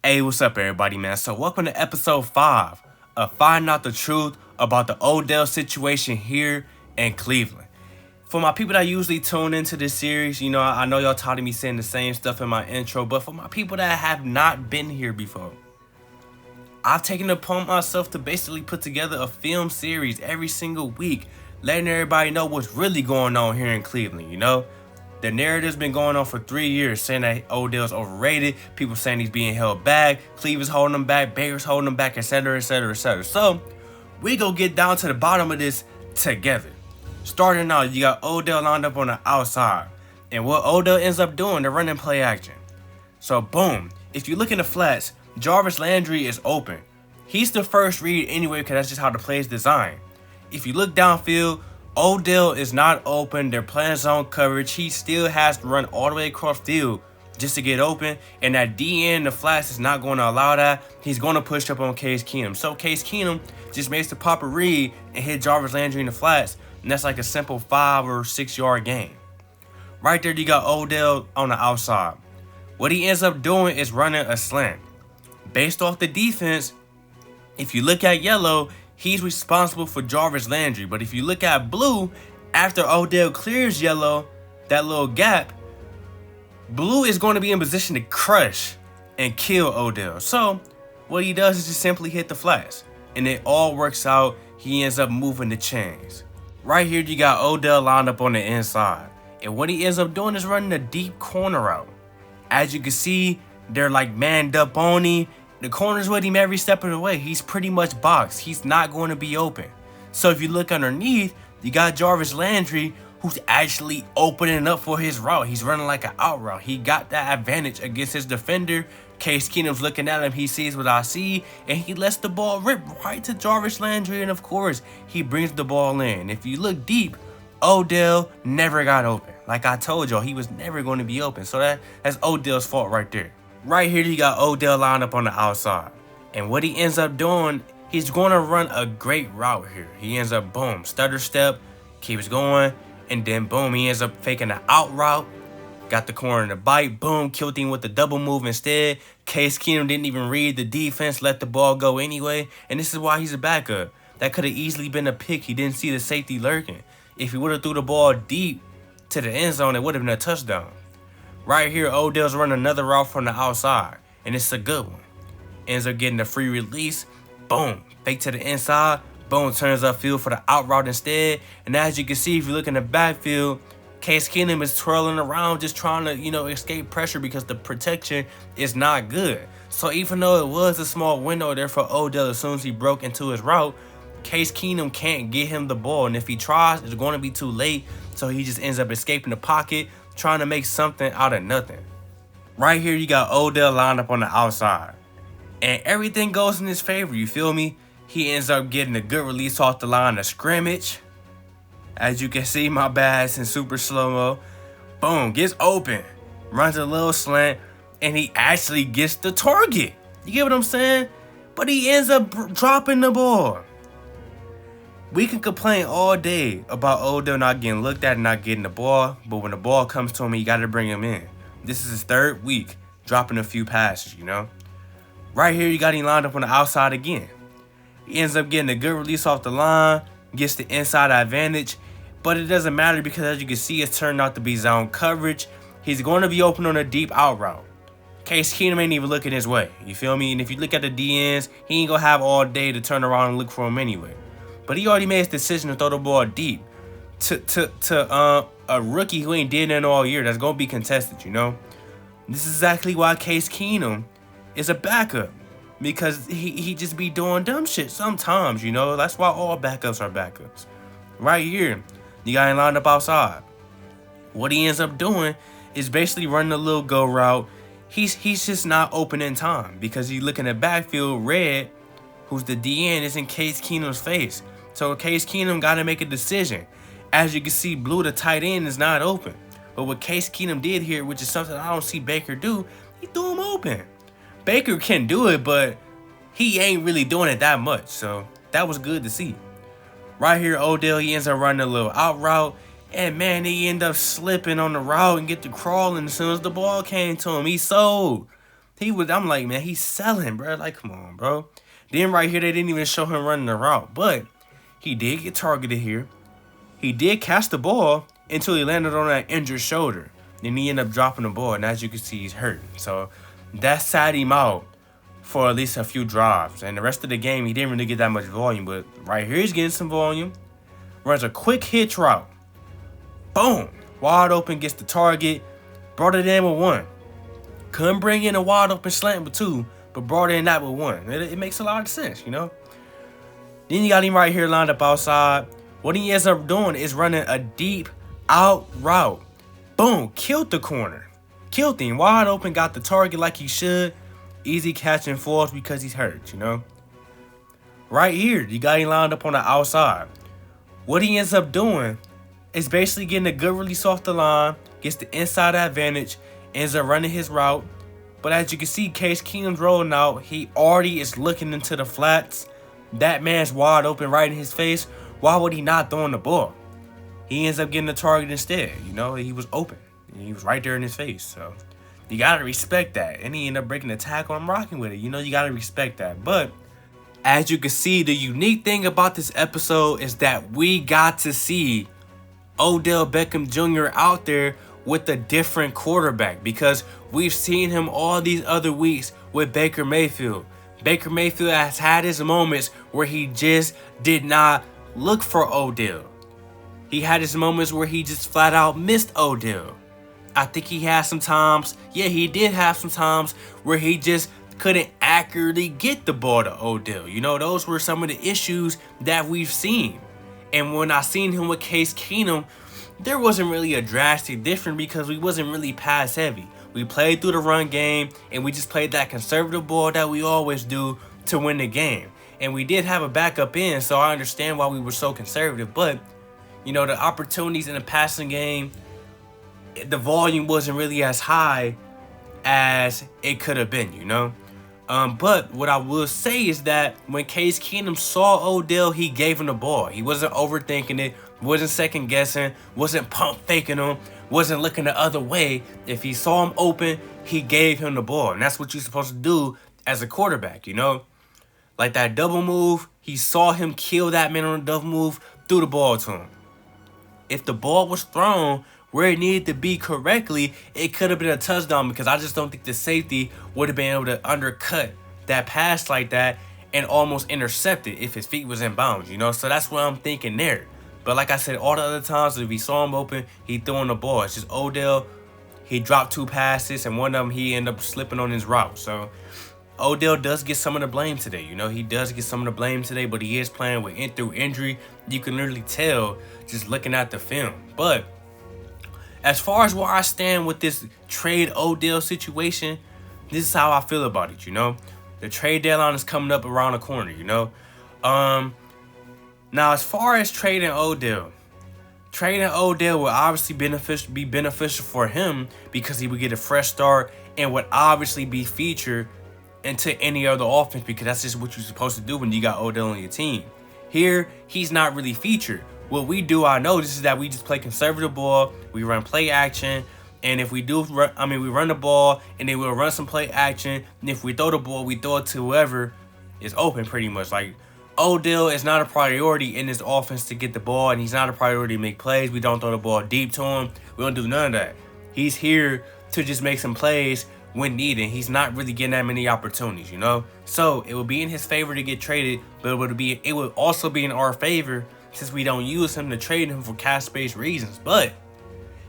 Hey, what's up, everybody, man? So, welcome to episode 5 of Finding Out the Truth about the Odell situation here in Cleveland. For my people that usually tune into this series, I know y'all tired of me saying the same stuff in my intro, but for my people that have not been here before, I've taken it upon myself to basically put together a film series every single week, letting everybody know what's really going on here in Cleveland. The narrative's been going on for 3 years, saying that Odell's overrated, people saying he's being held back, Cleveland's holding him back, Baker's holding him back, etc., etc., etc. So, we go get down to the bottom of this together. Starting out, you got Odell lined up on the outside. And what Odell ends up doing, they're running play action. So, boom. If you look in the flats, Jarvis Landry is open. He's the first read anyway because that's just how the play is designed. If you look downfield, Odell is not open. They're playing zone coverage. He still has to run all the way across field just to get open. And that DN in the flats is not going to allow that. He's going to push up on Case Keenum. So Case Keenum just makes the proper read and hit Jarvis Landry in the flats. And that's like a simple 5 or 6 yard gain. Right there, you got Odell on the outside. What he ends up doing is running a slant. Based off the defense, if you look at yellow, he's responsible for Jarvis Landry. But if you look at blue, after Odell clears yellow, that little gap, blue is going to be in position to crush and kill Odell. So what he does is just simply hit the flats. And it all works out. He ends up moving the chains. Right here, you got Odell lined up on the inside. And what he ends up doing is running a deep corner route. As you can see, they're like manned up on him. The corner's with him every step of the way. He's pretty much boxed. He's not going to be open. So if you look underneath, you got Jarvis Landry, who's actually opening up for his route. He's running like an out route. He got that advantage against his defender. Case Keenum's looking at him. He sees what I see, and he lets the ball rip right to Jarvis Landry. And of course, he brings the ball in. If you look deep, Odell never got open. Like I told y'all, he was never going to be open. So that's Odell's fault right there. Right here, you got Odell lined up on the outside. And what he ends up doing, he's going to run a great route here. He ends up, boom, stutter step, keeps going, and then, boom, he ends up faking an out route. Got the corner to bite, boom, killed him with the double move instead. Case Keenum didn't even read the defense, let the ball go anyway. And this is why he's a backup. That could have easily been a pick. He didn't see the safety lurking. If he would have threw the ball deep to the end zone, it would have been a touchdown. Right here, Odell's running another route from the outside, and it's a good one. Ends up getting a free release, boom, fake to the inside, boom, turns upfield for the out route instead. And as you can see, if you look in the backfield, Case Keenum is twirling around just trying to, escape pressure because the protection is not good. So even though it was a small window there for Odell as soon as he broke into his route, Case Keenum can't get him the ball. And if he tries, it's going to be too late. So he just ends up escaping the pocket, trying to make something out of nothing. Right here, you got Odell lined up on the outside. And everything goes in his favor, you feel me? He ends up getting a good release off the line of scrimmage. As you can see, my bad, it's in super slow-mo. Boom, gets open. Runs a little slant, and he actually gets the target. You get what I'm saying? But he ends up dropping the ball. We can complain all day about Odell not getting looked at and not getting the ball, but when the ball comes to him, you got to bring him in. This is his 3rd week, dropping a few passes, Right here, you got him lined up on the outside again. He ends up getting a good release off the line, gets the inside advantage, but it doesn't matter because as you can see, it's turned out to be zone coverage. He's going to be open on a deep out route. Case Keenum ain't even looking his way, you feel me? And if you look at the DNs, he ain't going to have all day to turn around and look for him anyway. But he already made his decision to throw the ball deep to a rookie who ain't did nothing all year. That's going to be contested, This is exactly why Case Keenum is a backup. Because he just be doing dumb shit sometimes, That's why all backups are backups. Right here, you got him lined up outside. What he ends up doing is basically running a little go route. He's just not open in time because he's looking at backfield. Red, who's the DN, is in Case Keenum's face. So Case Keenum got to make a decision. As you can see, blue, the tight end, is not open. But what Case Keenum did here, which is something I don't see Baker do, he threw him open. Baker can do it, but he ain't really doing it that much. So that was good to see. Right here, Odell, he ends up running a little out route. And man, he end up slipping on the route and get to crawling as soon as the ball came to him. He sold. I'm like, man, he's selling, bro. Like, come on, bro. Then right here, they didn't even show him running the route. But he did get targeted here. He did catch the ball until he landed on that injured shoulder. Then he ended up dropping the ball. And as you can see, he's hurt. So that sat him out for at least a few drives. And the rest of the game, he didn't really get that much volume. But right here, he's getting some volume. Runs a quick hitch route. Boom. Wide open, gets the target. Brought it in with one. Couldn't bring in a wide open slant with two, but brought in that with one. It makes a lot of sense, you know? Then you got him right here lined up outside. What he ends up doing is running a deep out route. Boom. Killed the corner. Killed him. Wide open, got the target like he should. Easy catch and falls because he's hurt, you know? Right here, you got him lined up on the outside. What he ends up doing is basically getting a good release off the line, gets the inside advantage, ends up running his route. But as you can see, Case Keenum's rolling out. He already is looking into the flats. That man's wide open right in his face. Why would he not throw in the ball? He ends up getting the target instead. You know, he was open. He was right there in his face. So you got to respect that. And he ended up breaking the tackle. I'm rocking with it. You know, you got to respect that. But as you can see, the unique thing about this episode is that we got to see Odell Beckham Jr. out there with a different quarterback, because we've seen him all these other weeks with Baker Mayfield. Baker Mayfield has had his moments where he just did not look for Odell. He had his moments where he just flat out missed Odell. I think he had some times, he did have some times where he just couldn't accurately get the ball to Odell. You know, those were some of the issues that we've seen. And when I seen him with Case Keenum, there wasn't really a drastic difference because we wasn't really pass heavy. We played through the run game, and we just played that conservative ball that we always do to win the game. And we did have a backup in, so I understand why we were so conservative. But, you know, the opportunities in the passing game, the volume wasn't really as high as it could have been, you know? But what I will say is that when Case Keenum saw Odell, he gave him the ball. He wasn't overthinking it, wasn't second guessing, wasn't pump faking him, wasn't looking the other way. If he saw him open, he gave him the ball. And that's what you're supposed to do as a quarterback, you know? Like that double move, he saw him kill that man on a double move, threw the ball to him. If the ball was thrown where it needed to be correctly, it could have been a touchdown, because I just don't think the safety would have been able to undercut that pass like that and almost intercept it if his feet was in bounds, you know? So that's what I'm thinking there. But like I said, all the other times, if he saw him open, he threw in the ball. It's just Odell, he dropped two passes, and one of them he ended up slipping on his route. So Odell does get some of the blame today. You know, he does get some of the blame today, but he is playing through injury. You can literally tell just looking at the film. But as far as where I stand with this trade Odell situation, this is how I feel about it, you know? The trade deadline is coming up around the corner, you know? Now, as far as trading Odell will obviously be beneficial for him, because he would get a fresh start and would obviously be featured into any other offense, because that's just what you're supposed to do when you got Odell on your team. Here, he's not really featured. What we do, I notice, is that we just play conservative ball, we run play action, and if we do, we run the ball, and then we'll run some play action, and if we throw the ball, we throw it to whoever is open, pretty much. Like, Odell is not a priority in this offense to get the ball, and he's not a priority to make plays. We don't throw the ball deep to him. We don't do none of that. He's here to just make some plays when needed. He's not really getting that many opportunities, you know? So it would be in his favor to get traded, but it would also be in our favor, since we don't use him, to trade him for cap space reasons. But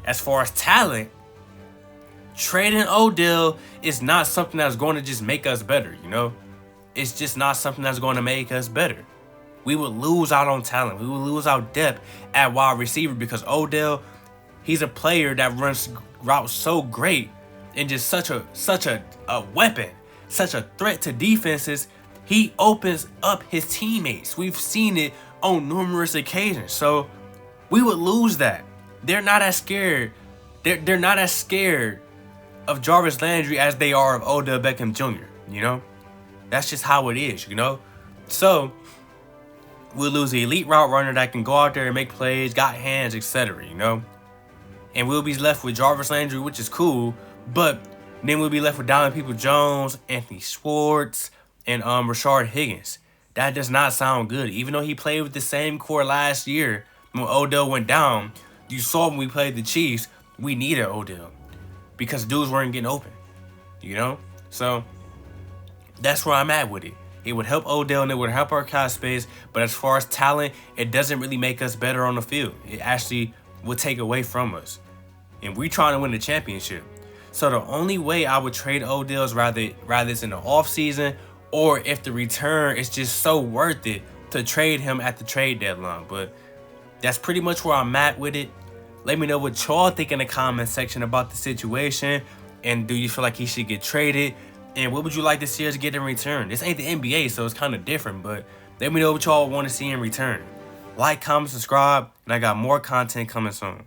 as far as talent, trading Odell is not something that's going to just make us better, you know? It's just not something that's going to make us better. We would lose out on talent. We would lose out depth at wide receiver, because Odell, he's a player that runs routes so great and just such a weapon, such a threat to defenses. He opens up his teammates. We've seen it on numerous occasions. So we would lose that. They're not as scared. They're not as scared of Jarvis Landry as they are of Odell Beckham Jr., you know? That's just how it is, you know? So we'll lose the elite route runner that can go out there and make plays, got hands, etc., you know? And we'll be left with Jarvis Landry, which is cool, but Then we'll be left with Donovan Peoples-Jones, Anthony Schwartz, and Rashard Higgins. That does not sound good. Even though he played with the same core last year when Odell went down, you saw when we played the Chiefs, we needed Odell because dudes weren't getting open, you know? So that's where I'm at with it. It would help Odell and it would help our cap space, but as far as talent, it doesn't really make us better on the field. It actually would take away from us. And we're trying to win the championship. So the only way I would trade Odell is rather it's in the offseason, or if the return is just so worth it to trade him at the trade deadline. But that's pretty much where I'm at with it. Let me know what y'all think in the comment section about the situation. And do you feel like he should get traded? And what would you like to see us get in return? This ain't the NBA, so it's kind of different. But let me know what y'all want to see in return. Like, comment, subscribe, and I got more content coming soon.